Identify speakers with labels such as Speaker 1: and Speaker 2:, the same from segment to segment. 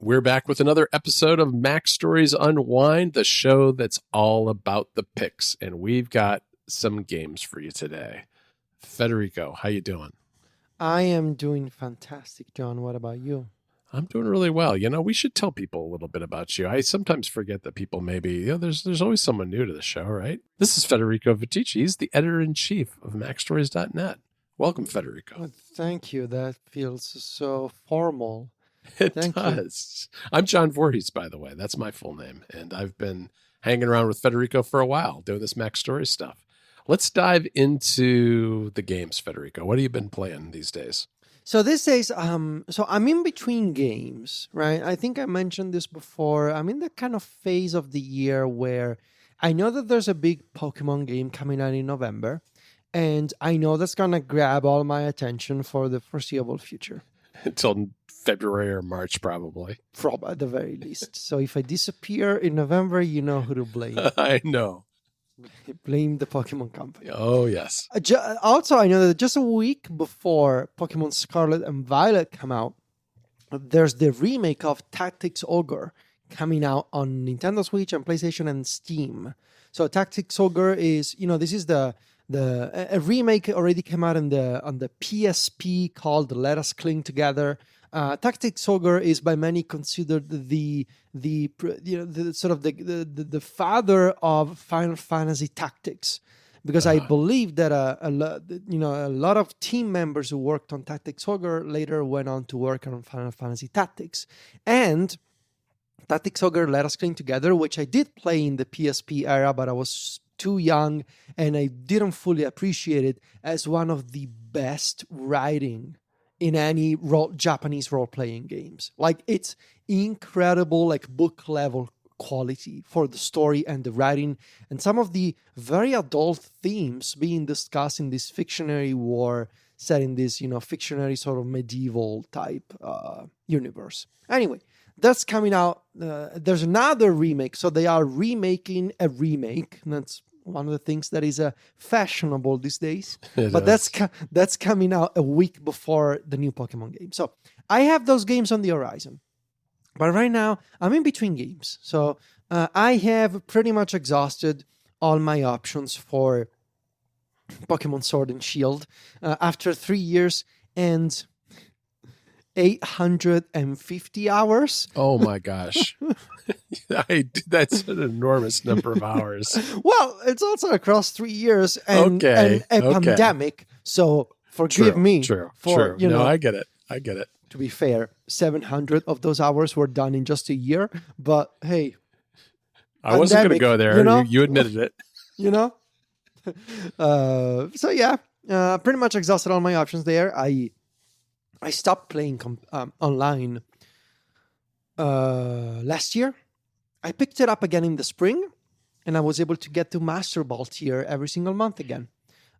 Speaker 1: We're back with another episode of Mac Stories Unwind, the show that's all about the picks, and we've got some games for you today. Federico, how you doing?
Speaker 2: I am doing fantastic, John. What about you?
Speaker 1: I'm doing really well. You know, we should tell people a little bit about you. I sometimes forget that people maybe, there's always someone new to the show, right? This is Federico Viticci. He's the editor-in-chief of MacStories.net. Welcome, Federico.
Speaker 2: Oh, thank you. That feels so formal.
Speaker 1: It does. I'm John Voorhees, by the way. That's my full name. And I've been hanging around with Federico for a while, doing this Mac Stories stuff. Let's dive into the games, Federico. What have you been playing these days?
Speaker 2: So these days, so I'm in between games, right? I think I mentioned this before. I'm in the kind of phase of the year where I know that there's a big Pokemon game coming out in November, and I know that's going to grab all my attention for the foreseeable future.
Speaker 1: Until February or March, probably.
Speaker 2: Probably at the very least. So if I disappear in November, you know who to blame.
Speaker 1: I know.
Speaker 2: Blame the Pokemon Company.
Speaker 1: Oh, yes.
Speaker 2: Also, I know that just a week before Pokemon Scarlet and Violet come out, there's the remake of Tactics Ogre coming out on Nintendo Switch and PlayStation and Steam. So Tactics Ogre is, this is a remake already came out on the PSP called Let Us Cling Together. Tactics Ogre is by many considered the father of Final Fantasy Tactics, because I believe that a lot of team members who worked on Tactics Ogre later went on to work on Final Fantasy Tactics, and Tactics Ogre Let Us Cling Together, which I did play in the PSP era, but I was too young and I didn't fully appreciate it as one of the best writing in any Japanese role-playing games. Like, it's incredible, like book level quality for the story and the writing, and some of the very adult themes being discussed in this fictionary war set in this, fictionary sort of medieval type universe. Anyway, that's coming out. There's another remake, so they are remaking a remake. That's one of the things that is fashionable these days. But that's coming out a week before the new Pokemon game. So I have those games on the horizon. But right now, I'm in between games. So I have pretty much exhausted all my options for Pokemon Sword and Shield after 3 years and 850 hours.
Speaker 1: Oh my gosh. That's an enormous number of hours.
Speaker 2: Well, it's also across 3 years and a pandemic. So forgive me.
Speaker 1: True.
Speaker 2: No,
Speaker 1: I get it.
Speaker 2: To be fair, 700 of those hours were done in just a year. But hey,
Speaker 1: I wasn't going to go there. You admitted it.
Speaker 2: So yeah, pretty much exhausted all my options there. I stopped playing online last year. I picked it up again in the spring, and I was able to get to Master Ball tier every single month again.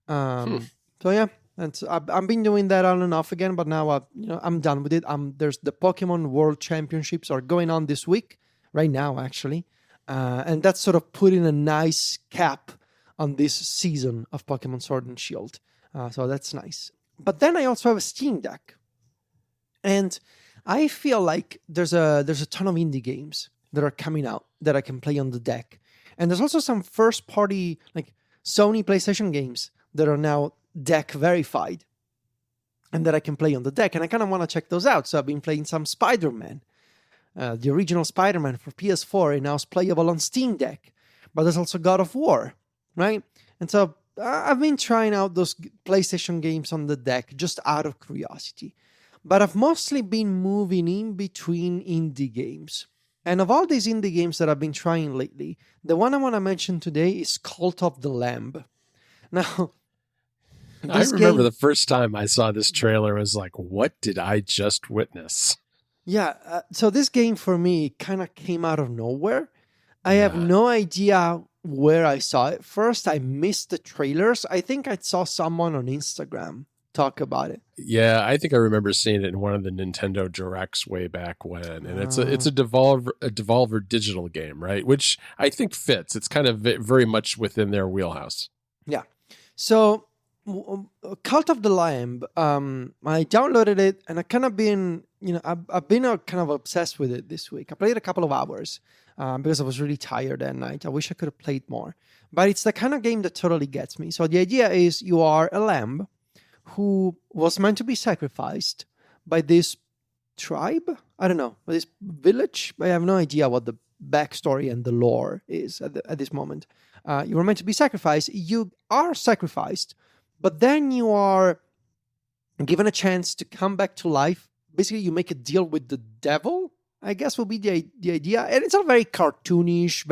Speaker 2: So yeah, and I've been doing that on and off again, but now I'm done with it. There's the Pokemon World Championships are going on this week, right now actually, and that's sort of putting a nice cap on this season of Pokemon Sword and Shield. So that's nice. But then I also have a Steam Deck. And I feel like there's a ton of indie games that are coming out that I can play on the deck. And there's also some first-party, like Sony PlayStation games that are now deck verified and that I can play on the deck. And I kind of want to check those out. So I've been playing some Spider-Man. The original Spider-Man for PS4 and now is playable on Steam Deck. But there's also God of War, right? And so I've been trying out those PlayStation games on the deck just out of curiosity. But I've mostly been moving in between indie games. And of all these indie games that I've been trying lately, the one I want to mention today is Cult of the Lamb. Now,
Speaker 1: I remember the first time I saw this trailer, I was like, what did I just witness?
Speaker 2: Yeah, so this game for me kind of came out of nowhere. I have no idea where I saw it. First, I missed the trailers. I think I saw someone on Instagram talk about it.
Speaker 1: Yeah, I think I remember seeing it in one of the Nintendo Directs way back when. And it's a Devolver digital game, right? Which I think fits. It's kind of very much within their wheelhouse.
Speaker 2: Yeah. So Cult of the Lamb. I downloaded it, and I kind of been, I've been kind of obsessed with it this week. I played a couple of hours because I was really tired that night. I wish I could have played more, but it's the kind of game that totally gets me. So the idea is you are a lamb who was meant to be sacrificed by this tribe. I don't know, by this village. I have no idea what the backstory and the lore is at this moment. You were meant to be sacrificed. You are sacrificed, but then you are given a chance to come back to life. Basically, you make a deal with the devil, I guess will be the idea. And it's all very cartoonish,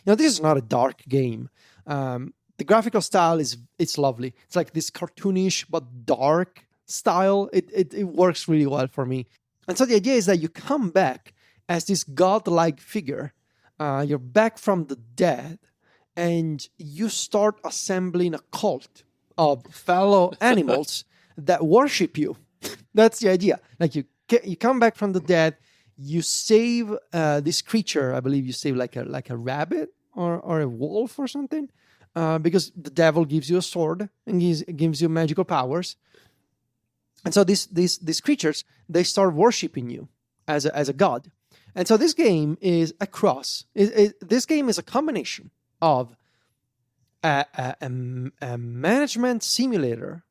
Speaker 2: this is not a dark game. The graphical style it's lovely. It's like this cartoonish but dark style. It works really well for me. And so the idea is that you come back as this godlike figure. You're back from the dead, and you start assembling a cult of fellow animals that worship you. That's the idea. Like you come back from the dead, you save this creature. I believe you save like a rabbit or a wolf or something, because the devil gives you a sword and gives you magical powers. And so these creatures, they start worshiping you as a god. And so this game is a cross. This game is a combination of a management simulator,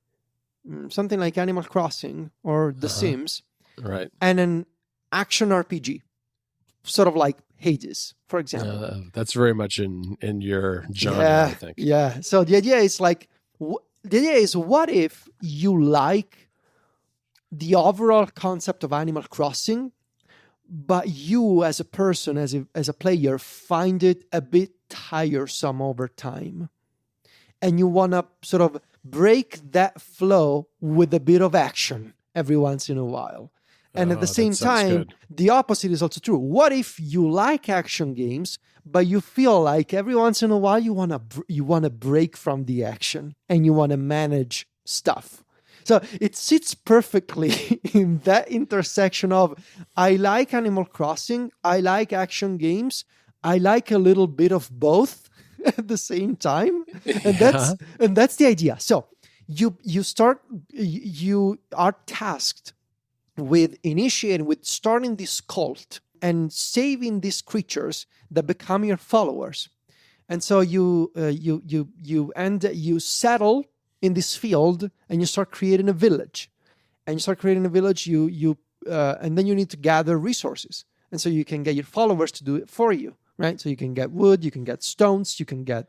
Speaker 2: something like Animal Crossing or The Sims,
Speaker 1: right,
Speaker 2: and an action RPG, sort of like Hades, for example.
Speaker 1: That's very much in your genre, I think.
Speaker 2: Yeah. So the idea is what if you like the overall concept of Animal Crossing, but you as a person, as a player, find it a bit tiresome over time, and you want to sort of break that flow with a bit of action every once in a while. And at the same time, the opposite is also true. What if you like action games, but you feel like every once in a while you want to break from the action and you want to manage stuff? So it sits perfectly in that intersection of, I like Animal Crossing, I like action games, I like a little bit of both at the same time. And that's the idea. So you are tasked with starting this cult and saving these creatures that become your followers. And so you settle in this field, and you start creating a village. And and then you need to gather resources. And so you can get your followers to do it for you, right? So you can get wood, you can get stones, you can get,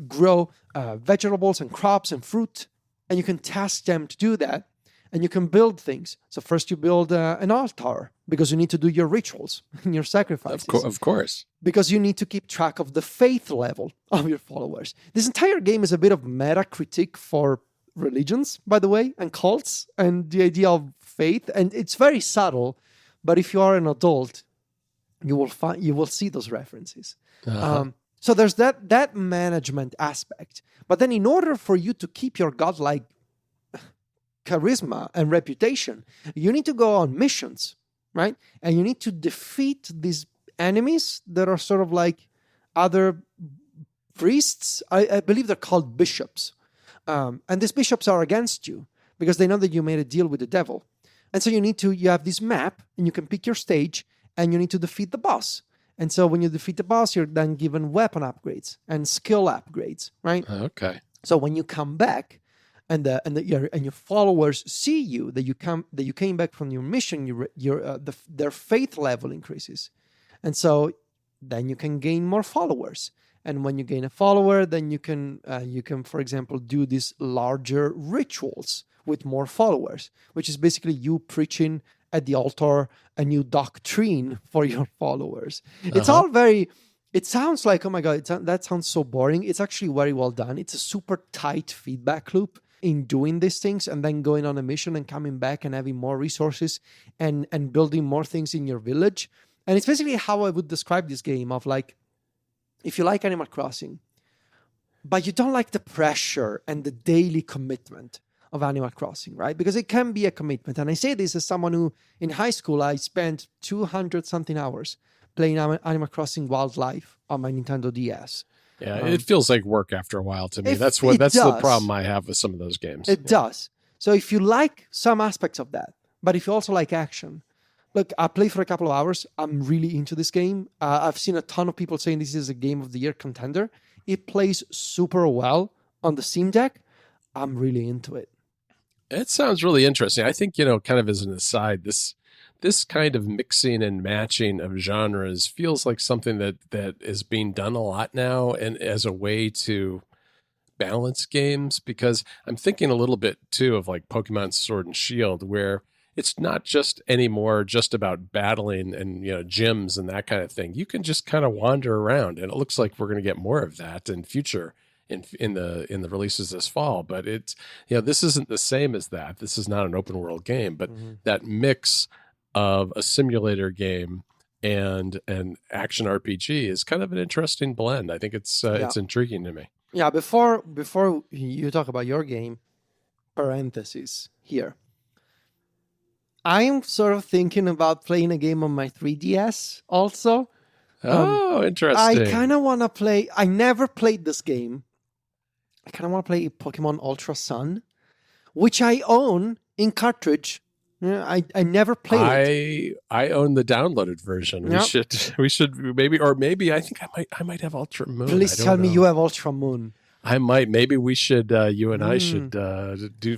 Speaker 2: grow vegetables and crops and fruit, and you can task them to do that. And you can build things. So first you build an altar, because you need to do your rituals and your sacrifices.
Speaker 1: Of course.
Speaker 2: Because you need to keep track of the faith level of your followers. This entire game is a bit of meta critique for religions, by the way, and cults, and the idea of faith. And it's very to but if you are an adult, you will see those references. So there's that management aspect. But then in order for you to keep your godlike charisma and reputation, you need to go on missions, right? And you need to defeat these enemies that are sort of like other priests. I believe they're called bishops. And these bishops are against you because they know that you made a deal with the devil. And so you have this map, and you can pick your stage, and you need to defeat the boss. And so when you defeat the boss, you're then given weapon upgrades and skill upgrades, right?
Speaker 1: Okay.
Speaker 2: So when you come back, and your followers see you, that you came back from your mission, their faith level increases, and so then you can gain more followers. And when you gain a follower, then you can for example do these larger rituals with more followers, which is basically you preaching at the altar a new doctrine for your followers. It's all very. It sounds like, oh my God, that sounds so boring. It's actually very well done. It's a super tight feedback loop in doing these things, and then going on a mission and coming back and having more resources and building more things in your village. And it's basically how I would describe this game of, like, if you like Animal Crossing, but you don't like the pressure and the daily commitment of Animal Crossing, right? Because it can be a commitment. And I say this as someone who, in high school, I spent 200 something hours playing Animal Crossing Wildlife on my Nintendo DS.
Speaker 1: Yeah, it feels like work after a while to me.
Speaker 2: If
Speaker 1: That's
Speaker 2: it
Speaker 1: the
Speaker 2: does.
Speaker 1: problem I have with some of those games.
Speaker 2: It does. So if you like some aspects of that, but if you also like action, look, I played for a couple of hours. I'm really into this game. I've seen a ton of people saying this is a Game of the Year contender. It plays super well on the Steam Deck. I'm really into it.
Speaker 1: It sounds really interesting. I think, kind of as an aside, this kind of mixing and matching of genres feels like something that is being done a lot now, and as a way to balance games, because I'm thinking a little bit too of like Pokemon Sword and Shield, where it's not just anymore just about battling and gyms and that kind of thing. You can just kind of wander around, and it looks like we're going to get more of that in future in the releases this fall. But it's this isn't the same as that. This is not an open world game, but that mix of a simulator game and an action RPG is kind of an interesting blend. I think it's intriguing to me.
Speaker 2: Yeah, before you talk about your game, parentheses here. I'm sort of thinking about playing a game on my 3DS also.
Speaker 1: Oh, interesting.
Speaker 2: I kind of want to play... I never played this game. I kind of want to play Pokemon Ultra Sun, which I own in cartridge. I never played it.
Speaker 1: I own the downloaded version. Yep. We should maybe I think I might have Ultra Moon.
Speaker 2: Please tell me you have Ultra Moon.
Speaker 1: I might. Maybe we should. You and I should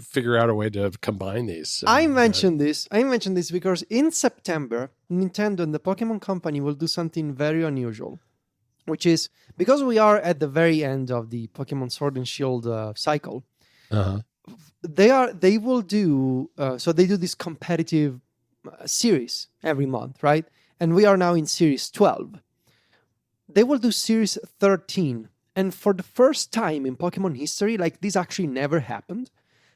Speaker 1: figure out a way to combine these.
Speaker 2: I mentioned this because in September, Nintendo and the Pokemon Company will do something very unusual, which is because we are at the very end of the Pokemon Sword and Shield cycle. They will do so. They do this competitive series every month, right? And we are now in Series 12. They will do Series 13. And for the first time in Pokemon history, like this actually never happened,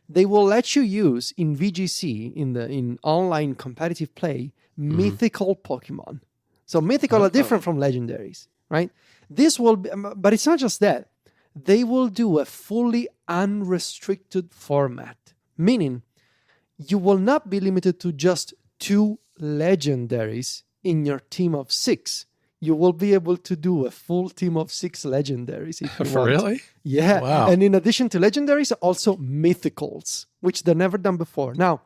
Speaker 2: they will let you use in VGC, in online competitive play, mythical Pokemon. So mythical are different from legendaries, right? This will be, but it's not just that. They will do a fully unrestricted format, meaning you will not be limited to just 2 legendaries in your team of 6. You will be able to do a full team of 6 legendaries if you want.
Speaker 1: Really?
Speaker 2: Yeah.
Speaker 1: Wow.
Speaker 2: And in addition to legendaries, also mythicals, which they've never done before. Now,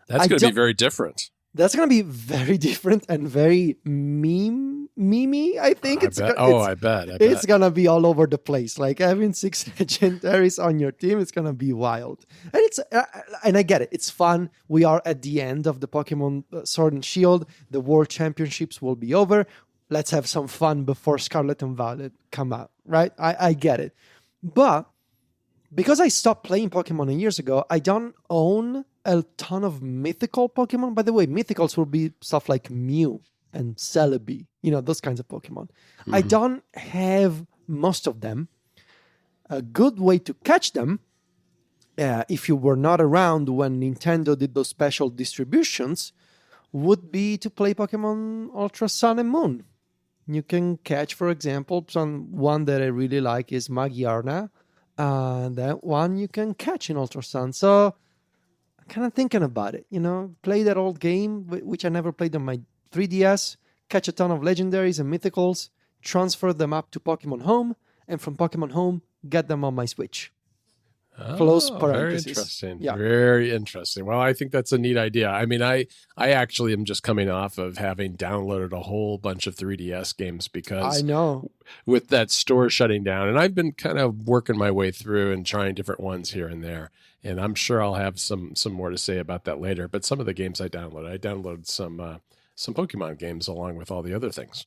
Speaker 1: that's going to be very different.
Speaker 2: That's going to be very different and very memey, I think.
Speaker 1: I bet.
Speaker 2: It's going to be all over the place. Like having 6 legendaries on your team, it's going to be wild. And and I get it. It's fun. We are at the end of the Pokemon Sword and Shield. The World Championships will be over. Let's have some fun before Scarlet and Violet come out, right? I get it. But because I stopped playing Pokemon years ago, I don't own a ton of mythical Pokemon. By the way, mythicals will be stuff like Mew and Celebi, those kinds of Pokemon. I don't have most of them. A good way to catch them, if you were not around when Nintendo did those special distributions, would be to play Pokemon Ultra Sun and Moon. You can catch, for example, one that I really like is Magyarna. That one you can catch in Ultra Sun. So I'm kind of thinking about it, play that old game, which I never played on my 3DS, catch a ton of legendaries and mythicals, transfer them up to Pokemon Home, and from Pokemon Home, get them on my Switch. Close parentheses.
Speaker 1: Very interesting.
Speaker 2: Yeah.
Speaker 1: Very interesting. Well, I think that's a neat idea. I mean, I actually am just coming off of having downloaded a whole bunch of 3DS games because
Speaker 2: I know
Speaker 1: with that store shutting down, and I've been kind of working my way through and trying different ones here and there. And I'm sure I'll have some more to say about that later. But some of the games I downloaded some Pokemon games along with all the other things.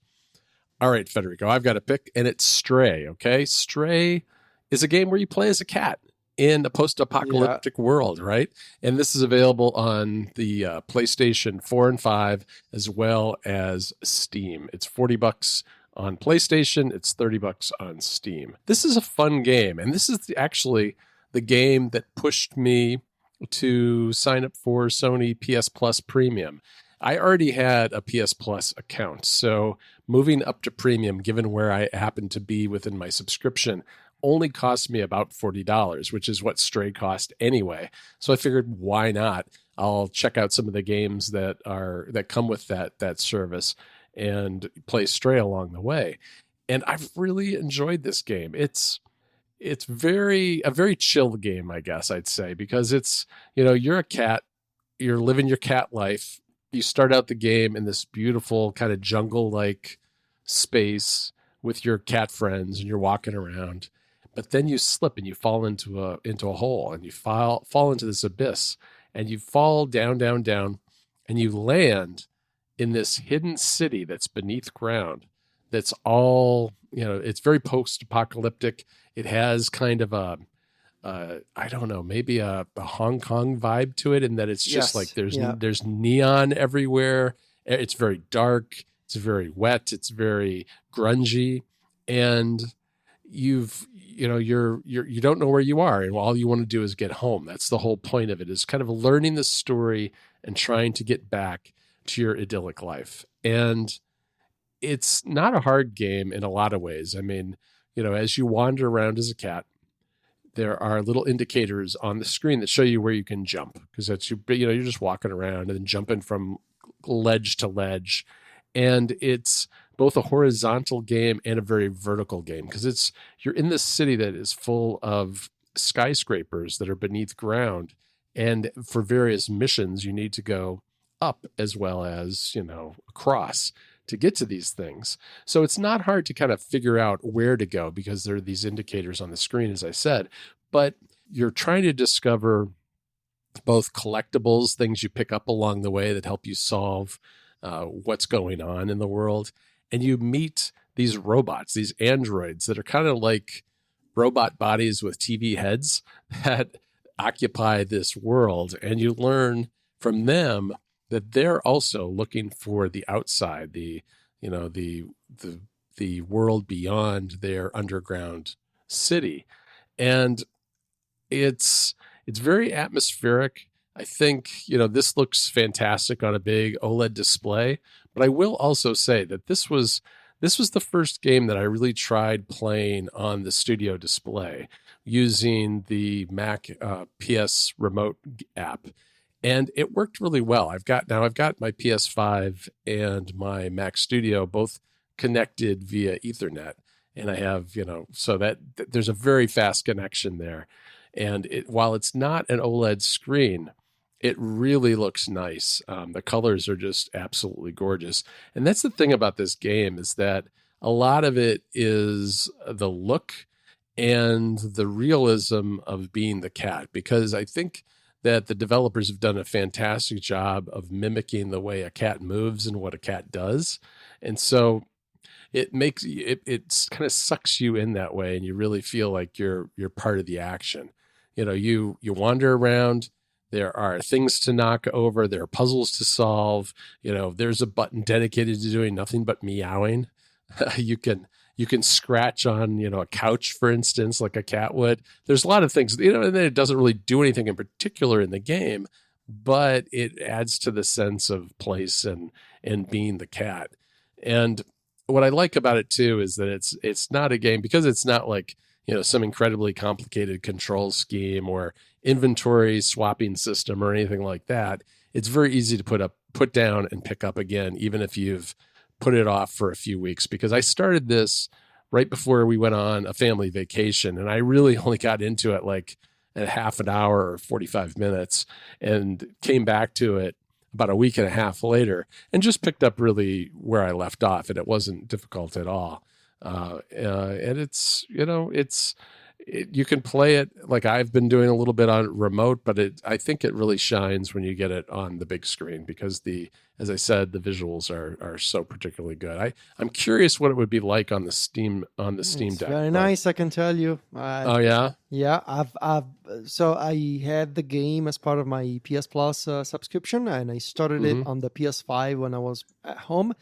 Speaker 1: All right, Federico, I've got a pick, and it's Stray. Okay, Stray is a game where you play as a cat in a post-apocalyptic world, right? And this is available on the PlayStation 4 and 5 as well as Steam. It's $40 on PlayStation. It's $30 on Steam. This is a fun game, and this is actually the game that pushed me to sign up for Sony PS Plus Premium. I already had a PS Plus account, so moving up to Premium, given where I happen to be within my subscription, only cost me about $40, which is what Stray cost anyway. So I figured, why not? I'll check out some of the games that come with that service and play Stray along the way. And I've really enjoyed this game. It's a very chill game, I guess I'd say, because it's, you're a cat, you're living your cat life. You start out the game in this beautiful kind of jungle-like space with your cat friends, and you're walking around. But then you slip and you fall into a hole, and you fall into this abyss, and you fall down, down, down, and you land in this hidden city that's beneath ground. That's all, it's very post-apocalyptic. It has kind of I don't know, maybe a Hong Kong vibe to it, in that it's just like there's neon everywhere. It's very dark. It's very wet. It's very grungy, and you don't know where you are, and all you want to do is get home. That's the whole point of it, is kind of learning the story and trying to get back to your idyllic life. And it's not a hard game in a lot of ways. I mean, as you wander around as a cat, there are little indicators on the screen that show you where you can jump, because that's you're just walking around and then jumping from ledge to ledge. And it's both a horizontal game and a very vertical game, because you're in this city that is full of skyscrapers that are beneath ground. And for various missions, you need to go up as well as, across to get to these things. So it's not hard to kind of figure out where to go, because there are these indicators on the screen, as I said, but you're trying to discover both collectibles, things you pick up along the way that help you solve what's going on in the world. And you meet these robots, these androids that are kind of like robot bodies with TV heads that occupy this world. And you learn from them that they're also looking for the outside, the world beyond their underground city. And it's very atmospheric. I think, this looks fantastic on a big OLED display, but I will also say that this was the first game that I really tried playing on the studio display using the Mac PS remote app. And it worked really well. I've got my PS5 and my Mac Studio both connected via Ethernet. And I have, so that there's a very fast connection there. And while it's not an OLED screen, it really looks nice. The colors are just absolutely gorgeous. And that's the thing about this game, is that a lot of it is the look and the realism of being the cat, because I think that the developers have done a fantastic job of mimicking the way a cat moves and what a cat does. And so it makes it kind of sucks you in that way, and you really feel like you're part of the action. You wander around, there are things to knock over, there are puzzles to solve, there's a button dedicated to doing nothing but meowing. You can scratch on, a couch, for instance, like a cat would. There's a lot of things, and then it doesn't really do anything in particular in the game, but it adds to the sense of place and being the cat. And what I like about it too is that it's not a game, because it's not like, some incredibly complicated control scheme or inventory swapping system or anything like that. It's very easy to put down and pick up again, even if you've put it off for a few weeks, because I started this right before we went on a family vacation, and I really only got into it like a half an hour or 45 minutes, and came back to it about a week and a half later and just picked up really where I left off, and it wasn't difficult at all. And it's, you can play it like I've been doing a little bit on remote, but I think it really shines when you get it on the big screen, because as I said, the visuals are so particularly good. I'm curious what it would be like on the Steam Deck.
Speaker 2: Very nice, I can tell you.
Speaker 1: Oh yeah,
Speaker 2: yeah. So I had the game as part of my PS Plus subscription, and I started it on the PS5 when I was at home.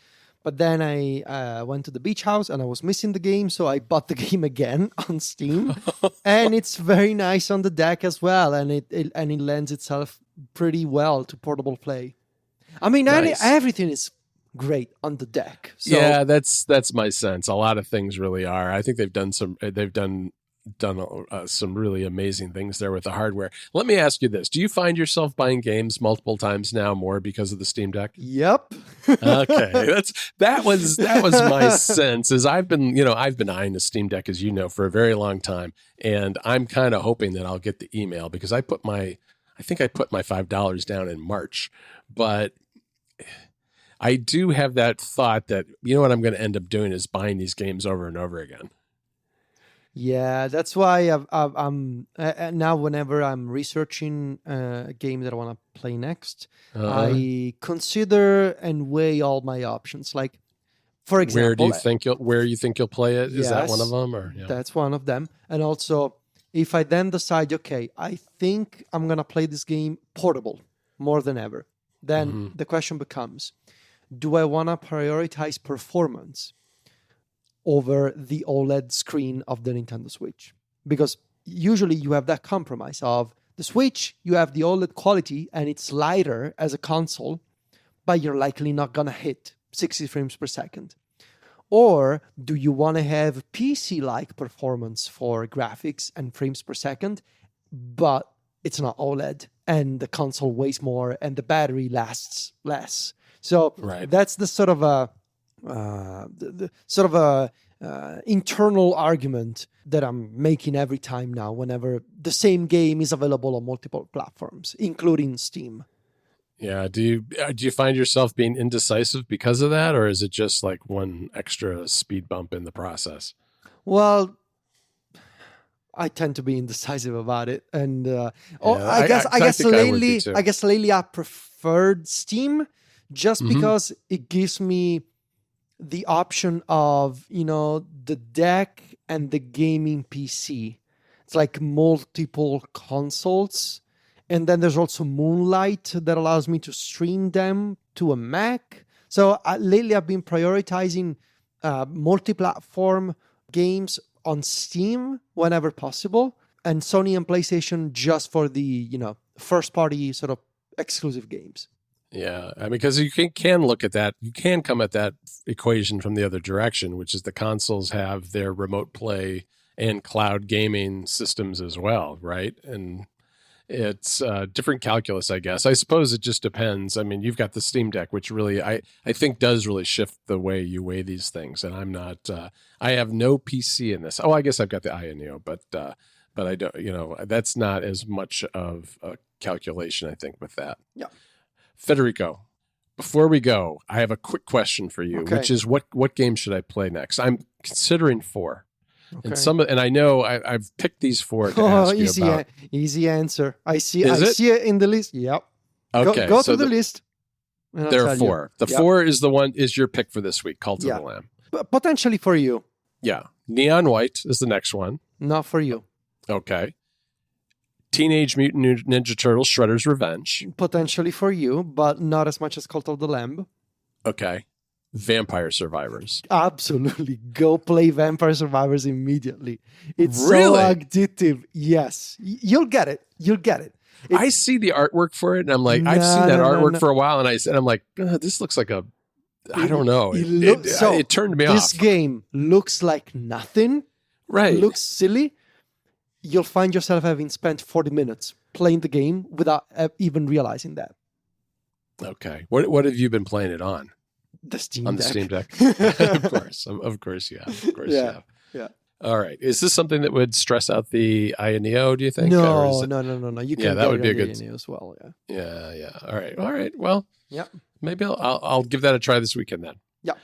Speaker 2: But then I went to the beach house and I was missing the game, so I bought the game again on Steam, and it's very nice on the deck as well, and it lends itself pretty well to portable play. I mean,
Speaker 1: nice.
Speaker 2: Everything is great on the deck. So.
Speaker 1: Yeah, that's my sense. A lot of things really are. I think they've done done some really amazing things there with the hardware. Let me ask you this. Do you find yourself buying games multiple times now more because of the Steam Deck?
Speaker 2: Yep.
Speaker 1: Okay. That was my sense. Is I've been eyeing the Steam Deck, as you know, for a very long time. And I'm kind of hoping that I'll get the email, because I think I put my $5 down in March, but I do have that thought that, what I'm going to end up doing is buying these games over and over again.
Speaker 2: Yeah, that's why I'm now whenever I'm researching a game that I want to play next, I consider and weigh all my options. Like, for example,
Speaker 1: where you think you'll play it? Is that one of them? Or
Speaker 2: that's one of them. And also, if I then decide, okay, I think I'm gonna play this game portable more than ever, then the question becomes, do I want to prioritize performance over the OLED screen of the Nintendo Switch? Because usually you have that compromise of the Switch, you have the OLED quality and it's lighter as a console, but you're likely not going to hit 60 frames per second. Or do you want to have PC-like performance for graphics and frames per second, but it's not OLED and the console weighs more and the battery lasts less? So that's the sort of internal argument that I'm making every time now whenever the same game is available on multiple platforms, including Steam.
Speaker 1: Yeah. Do you find yourself being indecisive because of that, or is it just like one extra speed bump in the process?
Speaker 2: Well, I tend to be indecisive about it, and I guess lately I preferred Steam just because it gives me the option of, the deck and the gaming PC. It's like multiple consoles. And then there's also Moonlight that allows me to stream them to a Mac. So lately I've been prioritizing multi-platform games on Steam whenever possible, and Sony and PlayStation just for the, first-party sort of exclusive games.
Speaker 1: Yeah, I mean, because you can look at that, you can come at that equation from the other direction, which is the consoles have their remote play and cloud gaming systems as well, right? And it's different calculus, I guess. I suppose it just depends. I mean, you've got the Steam Deck, which really, I think does really shift the way you weigh these things. And I'm not, I have no PC in this. Oh, I guess I've got the Ioneo, but I don't, that's not as much of a calculation, I think, with that. Yeah. Federico, before we go, I have a quick question for you, which is what game should I play next? I'm considering 4. Okay. And I know I've picked these 4 to ask you about.
Speaker 2: Easy answer. I see it in the list. Yep.
Speaker 1: Okay.
Speaker 2: Go to the list.
Speaker 1: There are 4. The 4 is your pick for this week, Cult of the Lamb.
Speaker 2: Potentially for you.
Speaker 1: Yeah. Neon White is the next one.
Speaker 2: Not for you.
Speaker 1: Okay. Teenage Mutant Ninja Turtles Shredder's Revenge.
Speaker 2: Potentially for you, but not as much as Cult of the Lamb.
Speaker 1: Okay. Vampire Survivors.
Speaker 2: Absolutely. Go play Vampire Survivors immediately. It's so addictive. Yes. You'll get it.
Speaker 1: I see the artwork for it, and I'm like, I've seen that artwork for a while, and I'm like, this looks like I don't know. It turned me off.
Speaker 2: This game looks like nothing.
Speaker 1: Right.
Speaker 2: It looks silly. You'll find yourself having spent 40 minutes playing the game without even realizing that.
Speaker 1: Okay. What have you been playing it on?
Speaker 2: The Steam
Speaker 1: Deck. Of course you have. Yeah. All right. Is this something that would stress out the Ioneo, do you think?
Speaker 2: No. You can
Speaker 1: that would be a good
Speaker 2: Ioneo as well.
Speaker 1: Yeah. All right. Well, maybe I'll give that a try this weekend then.
Speaker 2: Yeah.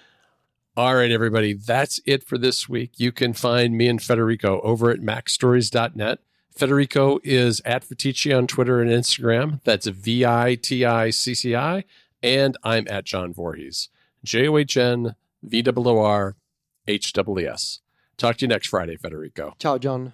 Speaker 1: All right, everybody. That's it for this week. You can find me and Federico over at macstories.net. Federico is at Viticci on Twitter and Instagram. That's VITICCI. And I'm at John Voorhees. JOHNVOORHEES. Talk to you next Friday, Federico.
Speaker 2: Ciao, John.